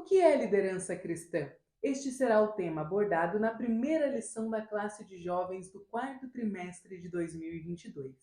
O que é liderança cristã? Este será o tema abordado na primeira lição da classe de jovens do quarto trimestre de 2022.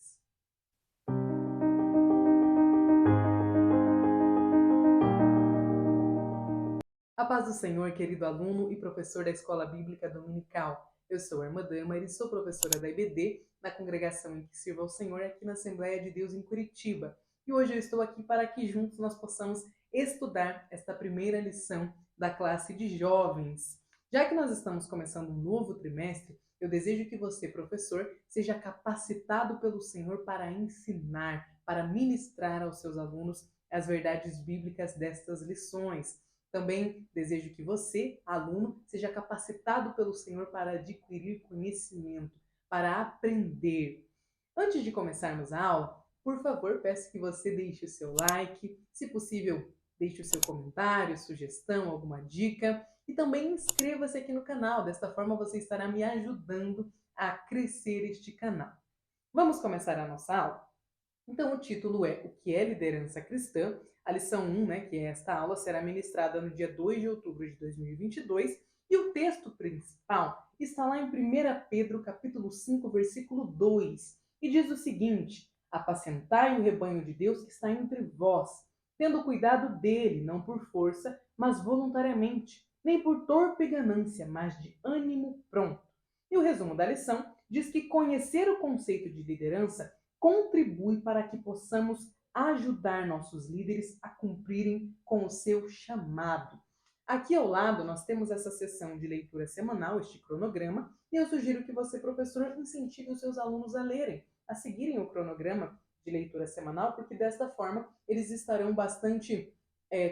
A paz do Senhor, querido aluno e professor da Escola Bíblica Dominical. Eu sou a irmã Damaris e sou professora da IBD, na congregação em que sirvo ao Senhor aqui na Assembleia de Deus em Curitiba. E hoje eu estou aqui para que juntos nós possamos estudar esta primeira lição da classe de jovens. Já que nós estamos começando um novo trimestre, eu desejo que você, professor, seja capacitado pelo Senhor para ensinar, para ministrar aos seus alunos as verdades bíblicas destas lições. Também desejo que você, aluno, seja capacitado pelo Senhor para adquirir conhecimento, para aprender. Antes de começarmos a aula, por favor, peço que você deixe o seu like, se possível, deixe o seu comentário, sugestão, alguma dica e também inscreva-se aqui no canal. Desta forma você estará me ajudando a crescer este canal. Vamos começar a nossa aula? Então, o título é O que é liderança cristã? A lição 1, que é esta aula, será ministrada no dia 2 de outubro de 2022 e o texto principal está lá em 1 Pedro, capítulo 5, versículo 2, e diz o seguinte: apacentai o rebanho de Deus que está entre vós, tendo cuidado dele, não por força, mas voluntariamente, nem por torpe ganância, mas de ânimo pronto. E o resumo da lição diz que conhecer o conceito de liderança contribui para que possamos ajudar nossos líderes a cumprirem com o seu chamado. Aqui ao lado nós temos essa sessão de leitura semanal, este cronograma, e eu sugiro que você, professor, incentive os seus alunos a lerem, a seguirem o cronograma de leitura semanal, porque desta forma eles estarão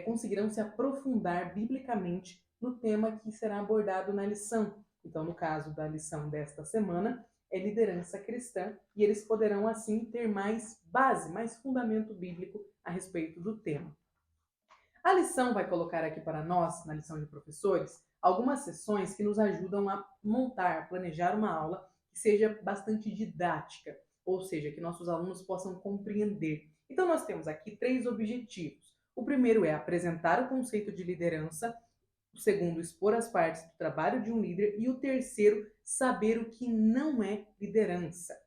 conseguirão se aprofundar biblicamente no tema que será abordado na lição. Então, no caso da lição desta semana, é liderança cristã, e eles poderão assim ter mais base, mais fundamento bíblico a respeito do tema. A lição vai colocar aqui para nós, na lição de professores, algumas sessões que nos ajudam a montar, planejar uma aula que seja bastante didática, ou seja, que nossos alunos possam compreender. Então nós temos aqui 3 objetivos. O primeiro é apresentar o conceito de liderança, o segundo, expor as partes do trabalho de um líder, e o terceiro, saber o que não é liderança.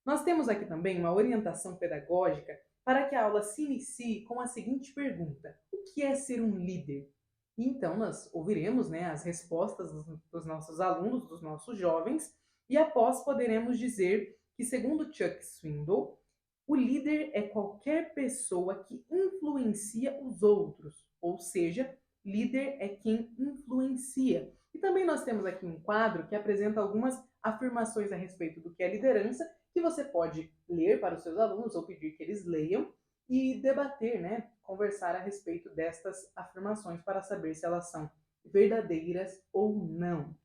Nós temos aqui também uma orientação pedagógica para que a aula se inicie com a seguinte pergunta: o que é ser um líder? E então nós ouviremos as respostas dos nossos alunos, dos nossos jovens, e após poderemos dizer que, segundo Chuck Swindoll, o líder é qualquer pessoa que influencia os outros, ou seja, líder é quem influencia. E também nós temos aqui um quadro que apresenta algumas afirmações a respeito do que é liderança, que você pode ler para os seus alunos ou pedir que eles leiam e debater, conversar a respeito destas afirmações para saber se elas são verdadeiras ou não.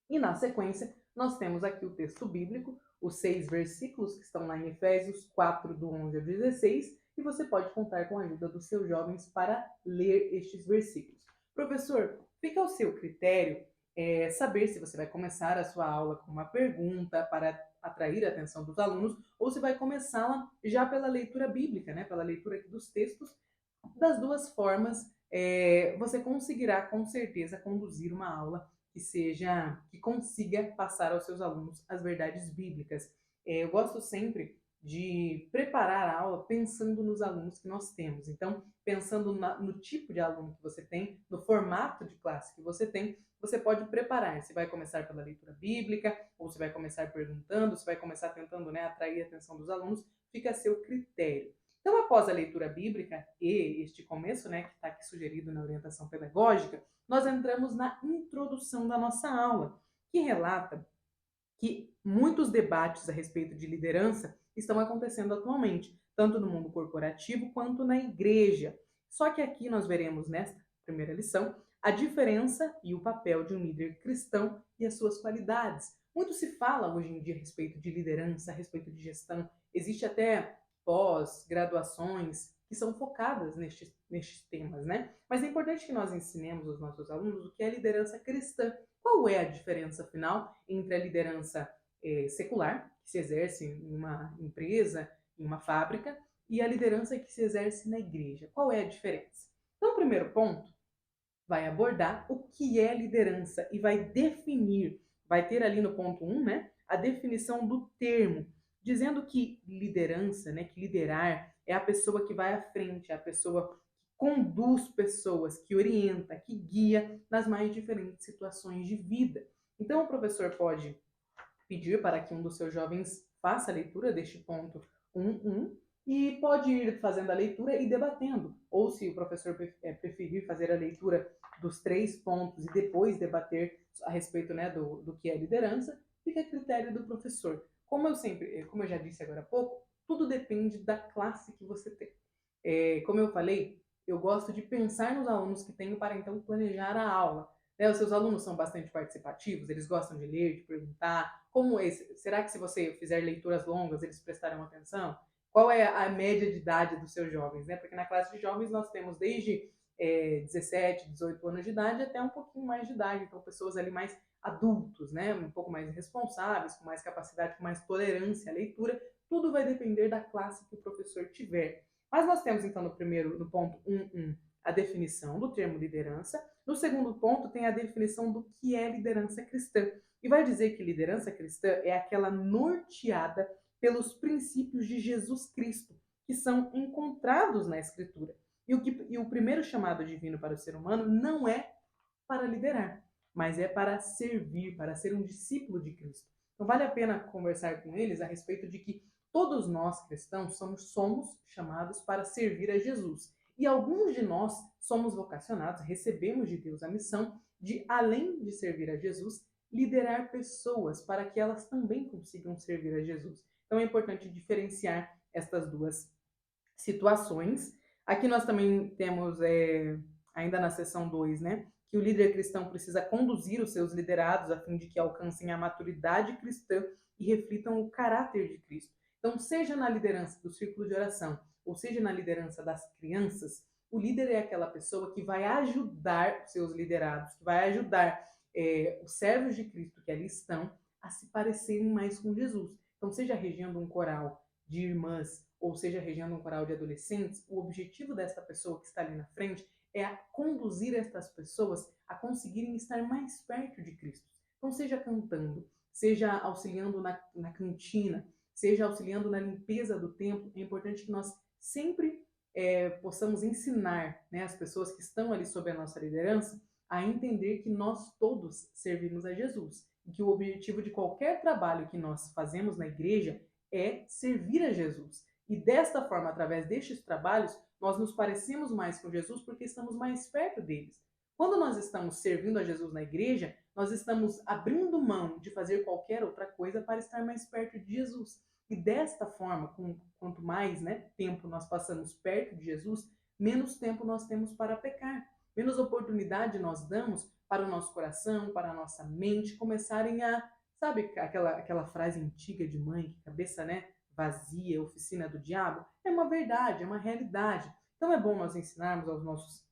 E na sequência, nós temos aqui o texto bíblico, os 6 versículos que estão lá em Efésios 4, do 11 ao 16, e você pode contar com a ajuda dos seus jovens para ler estes versículos. Professor, fica ao seu critério saber se você vai começar a sua aula com uma pergunta para atrair a atenção dos alunos, ou se vai começá-la já pela leitura bíblica, pela leitura aqui dos textos. Das duas formas, você conseguirá com certeza conduzir uma aula que consiga passar aos seus alunos as verdades bíblicas. Eu gosto sempre de preparar a aula pensando nos alunos que nós temos. Então, pensando no tipo de aluno que você tem, no formato de classe que você tem, você pode preparar. Se vai começar pela leitura bíblica, ou se vai começar perguntando, se vai começar tentando atrair a atenção dos alunos, fica a seu critério. Então, após a leitura bíblica e este começo, que está aqui sugerido na orientação pedagógica, nós entramos na introdução da nossa aula, que relata que muitos debates a respeito de liderança estão acontecendo atualmente, tanto no mundo corporativo quanto na igreja. Só que aqui nós veremos nesta primeira lição a diferença e o papel de um líder cristão e as suas qualidades. Muito se fala hoje em dia a respeito de liderança, a respeito de gestão. Existe até pós-graduações que são focadas nestes temas, Mas é importante que nós ensinemos aos nossos alunos o que é liderança cristã. Qual é a diferença, afinal, entre a liderança secular, que se exerce em uma empresa, em uma fábrica, e a liderança que se exerce na igreja? Qual é a diferença? Então, o primeiro ponto vai abordar o que é liderança e vai definir, vai ter ali no ponto 1, né, a definição do termo, dizendo que liderança, né, que liderar é a pessoa que vai à frente, é a pessoa que conduz pessoas, que orienta, que guia nas mais diferentes situações de vida. Então, o professor pode pedir para que um dos seus jovens faça a leitura deste ponto 1.1 e pode ir fazendo a leitura e debatendo. Ou se o professor preferir fazer a leitura dos 3 pontos e depois debater a respeito, né, do que é liderança, fica a critério do professor. Como eu já disse agora há pouco, tudo depende da classe que você tem. Como eu falei, eu gosto de pensar nos alunos que tenho para então planejar a aula. Né? Os seus alunos são bastante participativos, eles gostam de ler, de perguntar. Será que se você fizer leituras longas, eles prestarão atenção? Qual é a média de idade dos seus jovens? Né? Porque na classe de jovens nós temos desde 17, 18 anos de idade até um pouquinho mais de idade. Então, pessoas ali mais adultos, né? Um pouco mais responsáveis, com mais capacidade, com mais tolerância à leitura. Tudo vai depender da classe que o professor tiver. Mas nós temos, então, no ponto 1.1, a definição do termo liderança. No segundo ponto, tem a definição do que é liderança cristã. E vai dizer que liderança cristã é aquela norteada pelos princípios de Jesus Cristo, que são encontrados na Escritura. E o primeiro chamado divino para o ser humano não é para liderar, mas é para servir, para ser um discípulo de Cristo. Então vale a pena conversar com eles a respeito de que todos nós cristãos somos chamados para servir a Jesus. E alguns de nós somos vocacionados, recebemos de Deus a missão de, além de servir a Jesus, liderar pessoas para que elas também consigam servir a Jesus. Então é importante diferenciar estas duas situações. Aqui nós também temos, ainda na seção 2, né, que o líder cristão precisa conduzir os seus liderados a fim de que alcancem a maturidade cristã e reflitam o caráter de Cristo. Então, seja na liderança do círculo de oração, ou seja na liderança das crianças, o líder é aquela pessoa que vai ajudar os seus liderados, que vai ajudar os servos de Cristo que ali estão a se parecerem mais com Jesus. Então, seja regendo um coral de irmãs, ou seja regendo um coral de adolescentes, o objetivo dessa pessoa que está ali na frente é conduzir estas pessoas a conseguirem estar mais perto de Cristo. Então, seja cantando, seja auxiliando na cantina, seja auxiliando na limpeza do templo, é importante que nós sempre possamos ensinar, né, as pessoas que estão ali sob a nossa liderança a entender que nós todos servimos a Jesus e que o objetivo de qualquer trabalho que nós fazemos na igreja é servir a Jesus. E desta forma, através destes trabalhos, nós nos parecemos mais com Jesus porque estamos mais perto deles. Quando nós estamos servindo a Jesus na igreja, nós estamos abrindo mão de fazer qualquer outra coisa para estar mais perto de Jesus. E desta forma, quanto mais, né, tempo nós passamos perto de Jesus, menos tempo nós temos para pecar. Menos oportunidade nós damos para o nosso coração, para a nossa mente começarem a, sabe aquela frase antiga de mãe, que cabeça, né, vazia, oficina do diabo? É uma verdade, é uma realidade. Então é bom nós ensinarmos aos nossos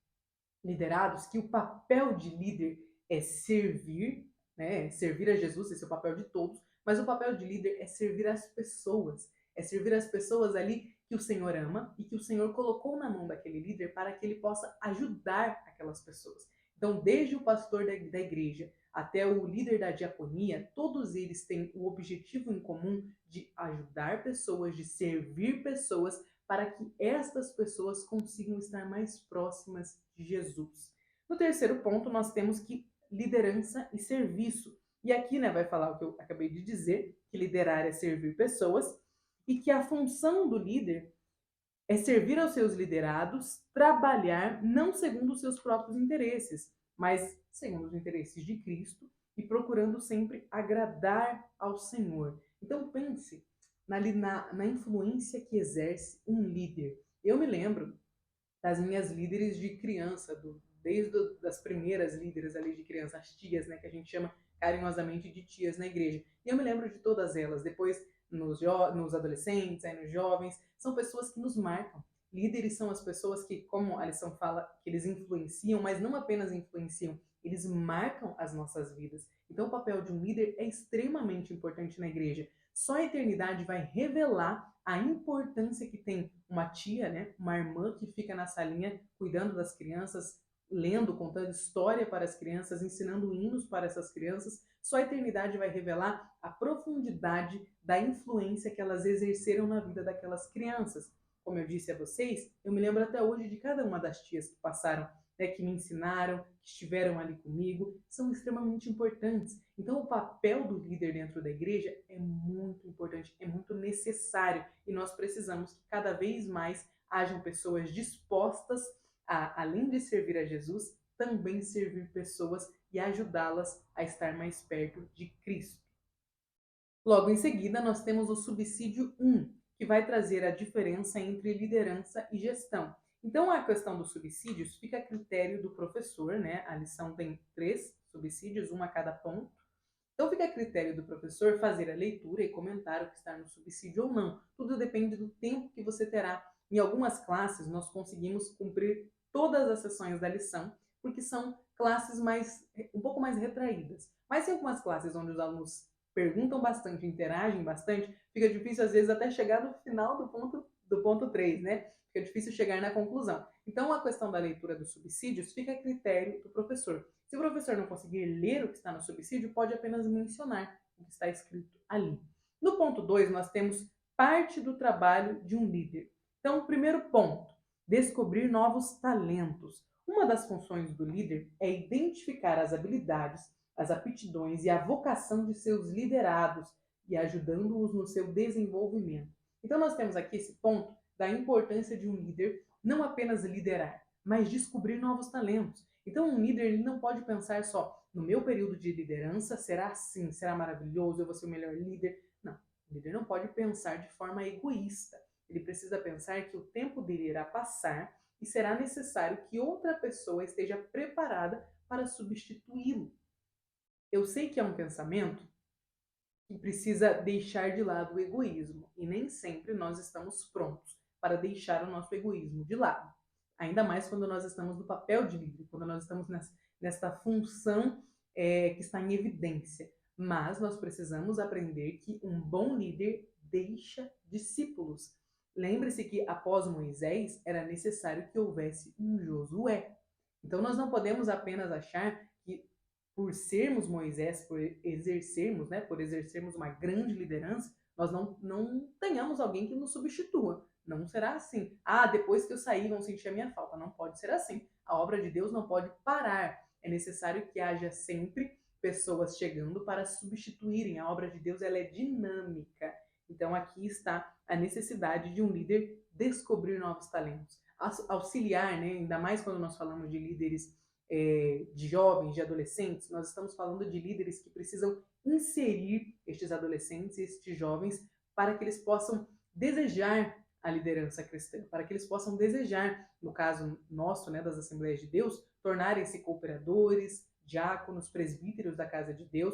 liderados que o papel de líder é servir, né? Servir a Jesus, esse é o papel de todos, mas o papel de líder é servir as pessoas. É servir as pessoas ali que o Senhor ama e que o Senhor colocou na mão daquele líder para que ele possa ajudar aquelas pessoas. Então, desde o pastor da igreja até o líder da diaconia, todos eles têm o objetivo em comum de ajudar pessoas, de servir pessoas, para que estas pessoas consigam estar mais próximas de Jesus. No terceiro ponto, nós temos que liderança e serviço. E aqui, né, vai falar o que eu acabei de dizer, que liderar é servir pessoas, e que a função do líder é servir aos seus liderados, trabalhar não segundo os seus próprios interesses, mas segundo os interesses de Cristo e procurando sempre agradar ao Senhor. Então pense na influência que exerce um líder. Eu me lembro das minhas líderes de criança, desde as primeiras líderes ali de criança, as tias, né, que a gente chama carinhosamente de tias na igreja. E eu me lembro de todas elas. Depois, nos adolescentes, aí nos jovens, são pessoas que nos marcam. Líderes são as pessoas que, como a lição fala, que eles influenciam, mas não apenas influenciam, eles marcam as nossas vidas. Então, o papel de um líder é extremamente importante na igreja. Só a eternidade vai revelar a importância que tem uma tia, né, uma irmã que fica na salinha cuidando das crianças, lendo, contando história para as crianças, ensinando hinos para essas crianças, só a eternidade vai revelar a profundidade da influência que elas exerceram na vida daquelas crianças. Como eu disse a vocês, eu me lembro até hoje de cada uma das tias que passaram, né, que me ensinaram, que estiveram ali comigo, são extremamente importantes. Então, o papel do líder dentro da igreja é muito importante, é muito necessário, e nós precisamos que cada vez mais hajam pessoas dispostas a, além de servir a Jesus, também servir pessoas e ajudá-las a estar mais perto de Cristo. Logo em seguida, nós temos o subsídio 1, que vai trazer a diferença entre liderança e gestão. Então, a questão dos subsídios fica a critério do professor, né? A lição tem 3 subsídios, um a cada ponto. Então, fica a critério do professor fazer a leitura e comentar o que está no subsídio ou não. Tudo depende do tempo que você terá. Em algumas classes, nós conseguimos cumprir todas as sessões da lição, porque são classes um pouco mais retraídas. Mas em algumas classes onde os alunos perguntam bastante, interagem bastante, fica difícil às vezes até chegar no final do ponto 3, né? Fica difícil chegar na conclusão. Então, a questão da leitura dos subsídios fica a critério do professor. Se o professor não conseguir ler o que está no subsídio, pode apenas mencionar o que está escrito ali. No ponto 2, nós temos parte do trabalho de um líder. Então, primeiro ponto, descobrir novos talentos. Uma das funções do líder é identificar as habilidades, as aptidões e a vocação de seus liderados e ajudando-os no seu desenvolvimento. Então, nós temos aqui esse ponto da importância de um líder não apenas liderar, mas descobrir novos talentos. Então, um líder ele não pode pensar só no meu período de liderança será assim, será maravilhoso, eu vou ser o melhor líder. Não, o líder não pode pensar de forma egoísta. Ele precisa pensar que o tempo dele irá passar e será necessário que outra pessoa esteja preparada para substituí-lo. Eu sei que é um pensamento que precisa deixar de lado o egoísmo e nem sempre nós estamos prontos para deixar o nosso egoísmo de lado. Ainda mais quando nós estamos no papel de líder, quando nós estamos nesta função que está em evidência. Mas nós precisamos aprender que um bom líder deixa discípulos. Lembre-se que após Moisés era necessário que houvesse um Josué. Então nós não podemos apenas achar que por sermos Moisés, por exercermos uma grande liderança, nós não tenhamos alguém que nos substitua. Não será assim. Ah, depois que eu sair vão sentir a minha falta. Não pode ser assim. A obra de Deus não pode parar. É necessário que haja sempre pessoas chegando para substituírem. A obra de Deus ela é dinâmica. Então aqui está a necessidade de um líder descobrir novos talentos. Auxiliar, né? Ainda mais quando nós falamos de líderes de jovens, de adolescentes, nós estamos falando de líderes que precisam inserir estes adolescentes, estes jovens, para que eles possam desejar a liderança cristã, para que eles possam desejar, no caso nosso, né, das Assembleias de Deus, tornarem-se cooperadores, diáconos, presbíteros da casa de Deus,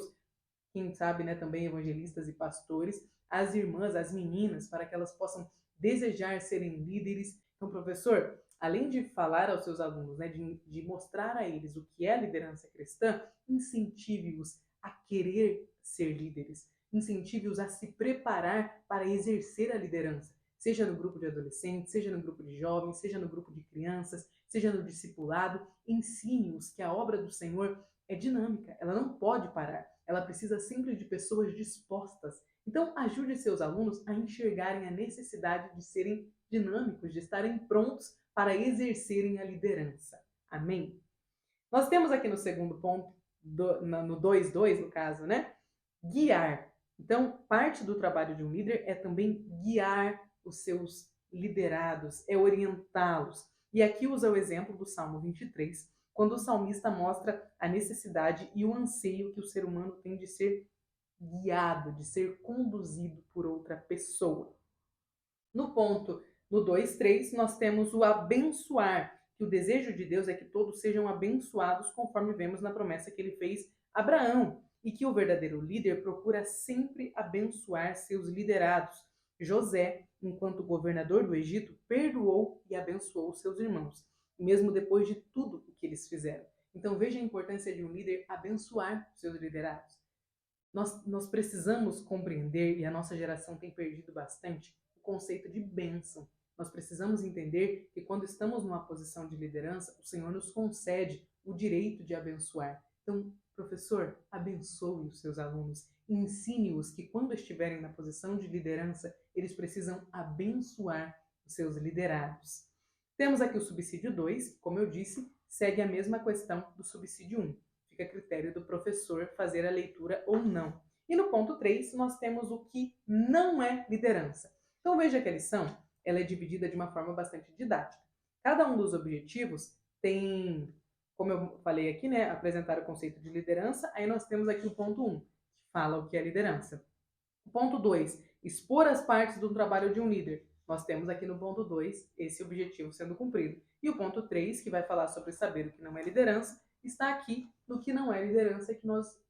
quem sabe, né, também evangelistas e pastores, as irmãs, as meninas, para que elas possam desejar serem líderes. Então, professor, além de falar aos seus alunos, né, de mostrar a eles o que é a liderança cristã, incentive-os a querer ser líderes, incentive-os a se preparar para exercer a liderança, seja no grupo de adolescentes, seja no grupo de jovens, seja no grupo de crianças, seja no discipulado, ensine-os que a obra do Senhor é dinâmica, ela não pode parar, ela precisa sempre de pessoas dispostas. Então, ajude seus alunos a enxergarem a necessidade de serem dinâmicos, de estarem prontos para exercerem a liderança. Amém? Nós temos aqui no segundo ponto, no 2.2, no caso, né? Guiar. Então, parte do trabalho de um líder é também guiar os seus liderados, é orientá-los. E aqui usa o exemplo do Salmo 23, quando o salmista mostra a necessidade e o anseio que o ser humano tem de ser guiado, de ser conduzido por outra pessoa. No 2.3, nós temos o abençoar, que o desejo de Deus é que todos sejam abençoados, conforme vemos na promessa que ele fez a Abraão, e que o verdadeiro líder procura sempre abençoar seus liderados. José, enquanto governador do Egito, perdoou e abençoou seus irmãos, mesmo depois de tudo o que eles fizeram. Então veja a importância de um líder abençoar seus liderados. Nós precisamos compreender, e a nossa geração tem perdido bastante, o conceito de bênção. Nós precisamos entender que quando estamos numa posição de liderança, o Senhor nos concede o direito de abençoar. Então, professor, abençoe os seus alunos, ensine-os que quando estiverem na posição de liderança, eles precisam abençoar os seus liderados. Temos aqui o subsídio 2, que, como eu disse, segue a mesma questão do subsídio 1. Fica a critério do professor fazer a leitura ou não. E no ponto 3, nós temos o que não é liderança. Então veja que a lição ela é dividida de uma forma bastante didática. Cada um dos objetivos tem, como eu falei aqui, né, apresentar o conceito de liderança. Aí nós temos aqui o ponto 1, que fala o que é liderança. O ponto 2, expor as partes do trabalho de um líder. Nós temos aqui no ponto 2 esse objetivo sendo cumprido. E o ponto 3, que vai falar sobre saber o que não é liderança, está aqui no que não é liderança,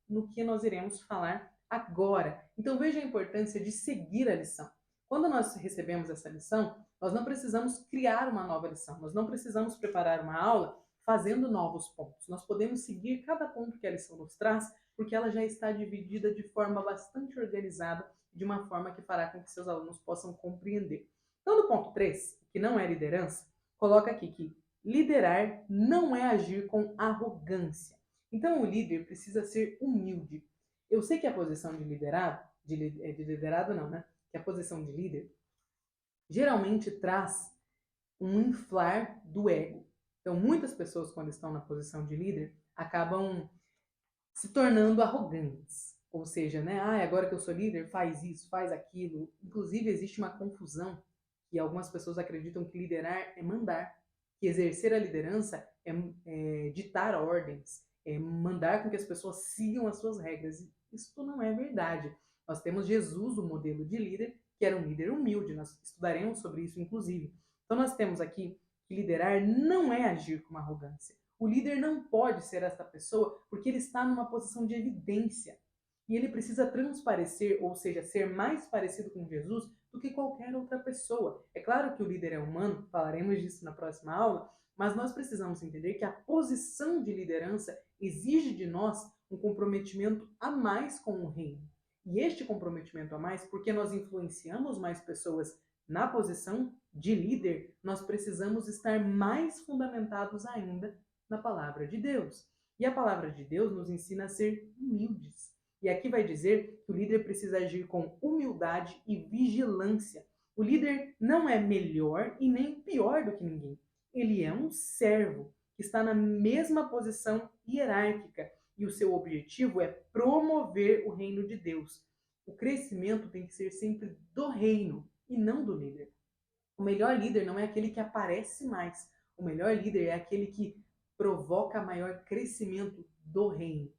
no que nós iremos falar agora. Então veja a importância de seguir a lição. Quando nós recebemos essa lição, nós não precisamos criar uma nova lição, nós não precisamos preparar uma aula fazendo novos pontos. Nós podemos seguir cada ponto que a lição nos traz, porque ela já está dividida de forma bastante organizada, de uma forma que fará com que seus alunos possam compreender. Então, no ponto 3, que não é liderança, coloca aqui que liderar não é agir com arrogância. Então, o líder precisa ser humilde. Eu sei que a posição de liderado, de liderado não, né? Que a posição de líder geralmente traz um inflar do ego. Então, muitas pessoas, quando estão na posição de líder, acabam se tornando arrogantes. Ou seja, né? Agora que eu sou líder, faz isso, faz aquilo. Inclusive, existe uma confusão que algumas pessoas acreditam que liderar é mandar, que exercer a liderança é ditar ordens, é mandar com que as pessoas sigam as suas regras. Isso não é verdade. Nós temos Jesus, o modelo de líder, que era um líder humilde. Nós estudaremos sobre isso, inclusive. Então, nós temos aqui que liderar não é agir com arrogância. O líder não pode ser essa pessoa porque ele está numa posição de evidência. E ele precisa transparecer, ou seja, ser mais parecido com Jesus do que qualquer outra pessoa. É claro que o líder é humano, falaremos disso na próxima aula, mas nós precisamos entender que a posição de liderança exige de nós um comprometimento a mais com o reino. E este comprometimento a mais, porque nós influenciamos mais pessoas na posição de líder, nós precisamos estar mais fundamentados ainda na palavra de Deus. E a palavra de Deus nos ensina a ser humildes. E aqui vai dizer que o líder precisa agir com humildade e vigilância. O líder não é melhor e nem pior do que ninguém. Ele é um servo que está na mesma posição hierárquica e o seu objetivo é promover o reino de Deus. O crescimento tem que ser sempre do reino e não do líder. O melhor líder não é aquele que aparece mais. O melhor líder é aquele que provoca maior crescimento do reino.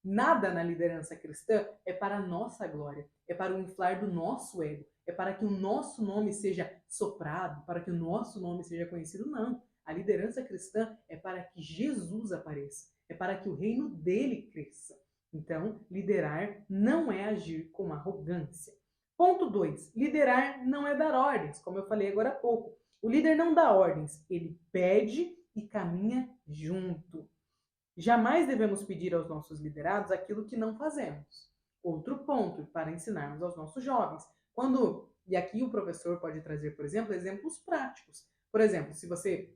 Nada na liderança cristã é para a nossa glória, é para o inflar do nosso ego, é para que o nosso nome seja soprado, para que o nosso nome seja conhecido. Não. A liderança cristã é para que Jesus apareça, é para que o reino dele cresça. Então, liderar não é agir com arrogância. Ponto 2. Liderar não é dar ordens, como eu falei agora há pouco. O líder não dá ordens, ele pede e caminha junto. Jamais devemos pedir aos nossos liderados aquilo que não fazemos. Outro ponto para ensinarmos aos nossos jovens. E aqui o professor pode trazer, por exemplo, exemplos práticos. Por exemplo, se você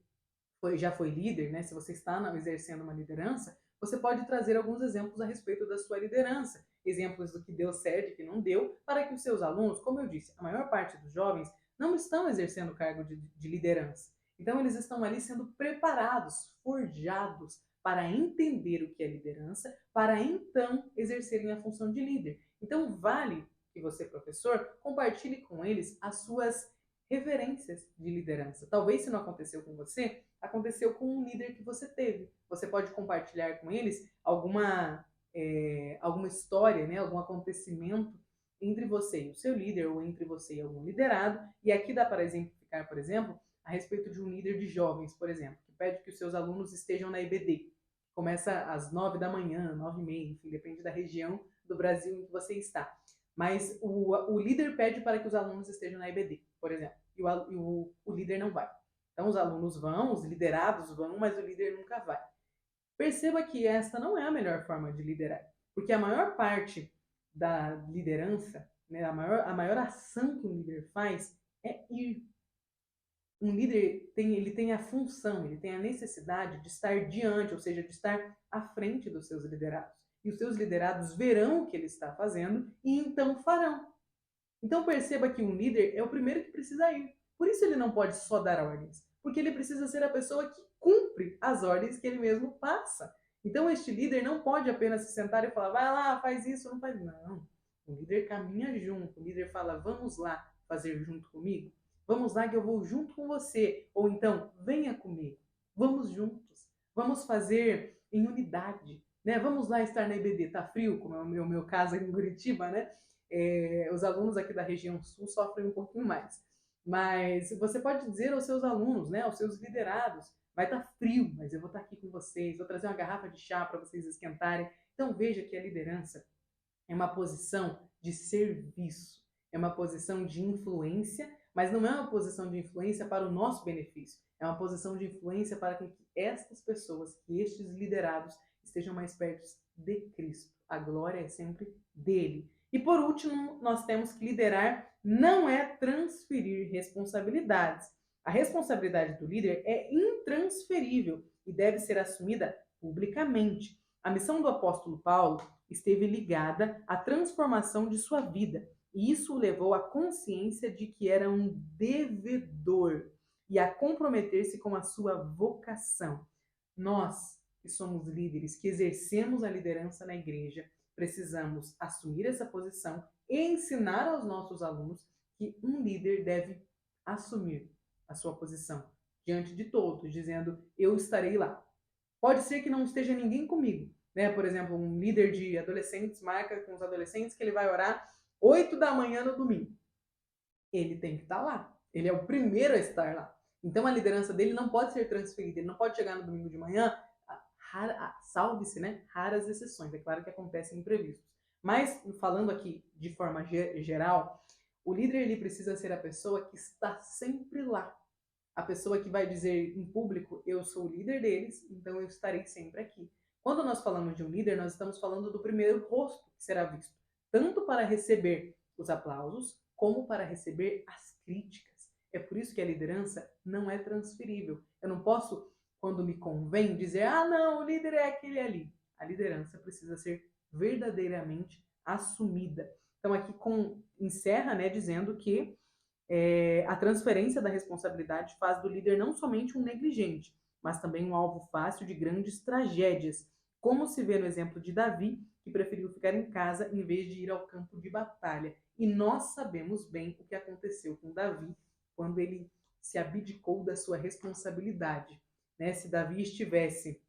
já foi líder, né, se você está exercendo uma liderança, você pode trazer alguns exemplos a respeito da sua liderança. Exemplos do que deu certo e que não deu, para que os seus alunos, como eu disse, a maior parte dos jovens não estão exercendo o cargo de liderança. Então, eles estão ali sendo preparados, forjados, para entender o que é liderança, para então exercerem a função de líder. Então, vale que você, professor, compartilhe com eles as suas referências de liderança. Talvez, se não aconteceu com você, aconteceu com um líder que você teve. Você pode compartilhar com eles alguma história, né, algum acontecimento entre você e o seu líder, ou entre você e algum liderado. E aqui dá para exemplificar, por exemplo, a respeito de um líder de jovens, por exemplo, que pede que os seus alunos estejam na EBD. Começa às 9 da manhã, 9h30, enfim, depende da região do Brasil em que você está. Mas o líder pede para que os alunos estejam na EBD, por exemplo, e o líder não vai. Então, os alunos vão, os liderados vão, mas o líder nunca vai. Perceba que esta não é a melhor forma de liderar, porque a maior parte da liderança, né, a maior ação que um líder faz é ir. um líder ele tem a função, ele tem a necessidade de estar diante, ou seja, de estar à frente dos seus liderados. E os seus liderados verão o que ele está fazendo e então farão. Então perceba que um líder é o primeiro que precisa ir. Por isso ele não pode só dar ordens, porque ele precisa ser a pessoa que cumpre as ordens que ele mesmo passa. Então este líder não pode apenas se sentar e falar, vai lá, faz isso, não faz. Não. O líder caminha junto, o líder fala, vamos lá fazer junto comigo? Vamos lá que eu vou junto com você. Ou então, venha comigo. Vamos juntos. Vamos fazer em unidade. Né? Vamos lá estar na IBD. Tá frio, como é o meu caso aqui em Curitiba, né? Os alunos aqui da região sul sofrem um pouquinho mais. Mas você pode dizer aos seus alunos, né, aos seus liderados, vai estar frio, mas eu vou estar aqui com vocês, vou trazer uma garrafa de chá para vocês esquentarem. Então veja que a liderança é uma posição de serviço, é uma posição de influência, mas não é uma posição de influência para o nosso benefício, é uma posição de influência para que estas pessoas, que estes liderados, estejam mais perto de Cristo. A glória é sempre dele. E por último, nós temos que liderar não é transferir responsabilidades. A responsabilidade do líder é intransferível e deve ser assumida publicamente. A missão do apóstolo Paulo esteve ligada à transformação de sua vida, e isso o levou à consciência de que era um devedor e a comprometer-se com a sua vocação. Nós, que somos líderes, que exercemos a liderança na igreja, precisamos assumir essa posição e ensinar aos nossos alunos que um líder deve assumir a sua posição diante de todos, dizendo, eu estarei lá. Pode ser que não esteja ninguém comigo, né? Por exemplo, um líder de adolescentes marca com os adolescentes que ele vai orar 8 da manhã no domingo. Ele tem que estar lá. Ele é o primeiro a estar lá. Então a liderança dele não pode ser transferida. Ele não pode chegar no domingo de manhã, salve-se, né? Raras exceções. É claro que acontecem imprevistos. Mas, falando aqui de forma geral, o líder ele precisa ser a pessoa que está sempre lá. A pessoa que vai dizer em público, eu sou o líder deles, então eu estarei sempre aqui. Quando nós falamos de um líder, nós estamos falando do primeiro rosto que será visto, tanto para receber os aplausos, como para receber as críticas. É por isso que a liderança não é transferível. Eu não posso, quando me convém, dizer, não, o líder é aquele ali. A liderança precisa ser verdadeiramente assumida. Então aqui encerra, né, dizendo que a transferência da responsabilidade faz do líder não somente um negligente, mas também um alvo fácil de grandes tragédias, como se vê no exemplo de Davi, que preferiu ficar em casa em vez de ir ao campo de batalha. E nós sabemos bem o que aconteceu com Davi quando ele se abdicou da sua responsabilidade. Né? Se Davi estivesse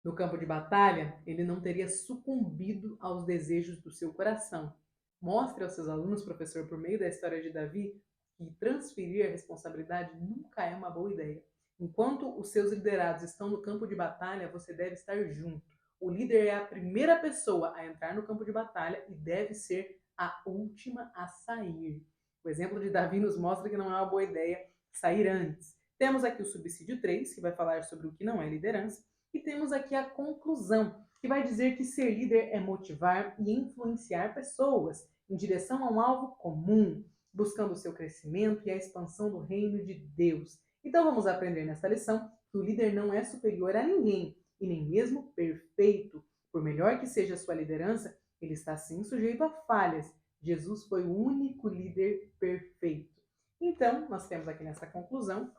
no campo de batalha, ele não teria sucumbido aos desejos do seu coração. Mostre aos seus alunos, professor, por meio da história de Davi, que transferir a responsabilidade nunca é uma boa ideia. Enquanto os seus liderados estão no campo de batalha, você deve estar junto. O líder é a primeira pessoa a entrar no campo de batalha e deve ser a última a sair. O exemplo de Davi nos mostra que não é uma boa ideia sair antes. Temos aqui o subsídio 3, que vai falar sobre o que não é liderança, e temos aqui a conclusão, que vai dizer que ser líder é motivar e influenciar pessoas em direção a um alvo comum, buscando o seu crescimento e a expansão do reino de Deus. Então vamos aprender nesta lição que o líder não é superior a ninguém e nem mesmo perfeito. Por melhor que seja a sua liderança, ele está sim sujeito a falhas. Jesus foi o único líder perfeito. Então, nós temos aqui nessa conclusão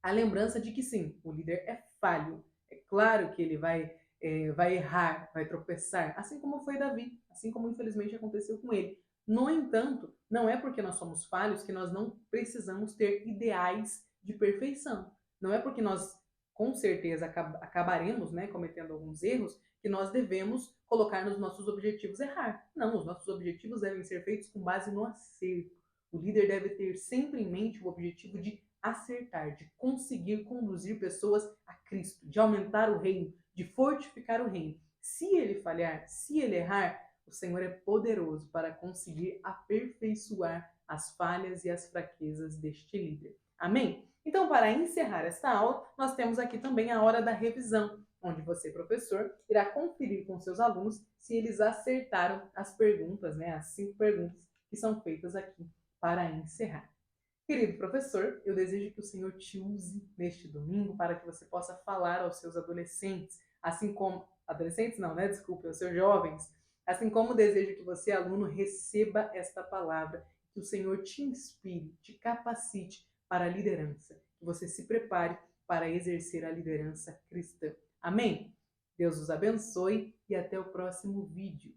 a lembrança de que sim, o líder é falho. É claro que ele vai errar, vai tropeçar, assim como foi Davi, assim como infelizmente aconteceu com ele. No entanto, não é porque nós somos falhos que nós não precisamos ter ideais de perfeição. Não é porque nós, com certeza, acabaremos, né, cometendo alguns erros, que nós devemos colocar nos nossos objetivos errar. Não, os nossos objetivos devem ser feitos com base no acerto. O líder deve ter sempre em mente o objetivo de acertar, de conseguir conduzir pessoas a Cristo, de aumentar o reino, de fortificar o reino. Se ele falhar, se ele errar, o Senhor é poderoso para conseguir aperfeiçoar as falhas e as fraquezas deste líder. Amém? Então, para encerrar esta aula, nós temos aqui também a hora da revisão, onde você, professor, irá conferir com seus alunos se eles acertaram as perguntas, né, as 5 perguntas que são feitas aqui para encerrar. Querido professor, eu desejo que o Senhor te use neste domingo para que você possa falar aos seus adolescentes, assim como... Adolescentes não, né? Desculpe, aos seus jovens. Assim como desejo que você, aluno, receba esta palavra, que o Senhor te inspire, te capacite para a liderança, que você se prepare para exercer a liderança cristã. Amém? Deus os abençoe e até o próximo vídeo.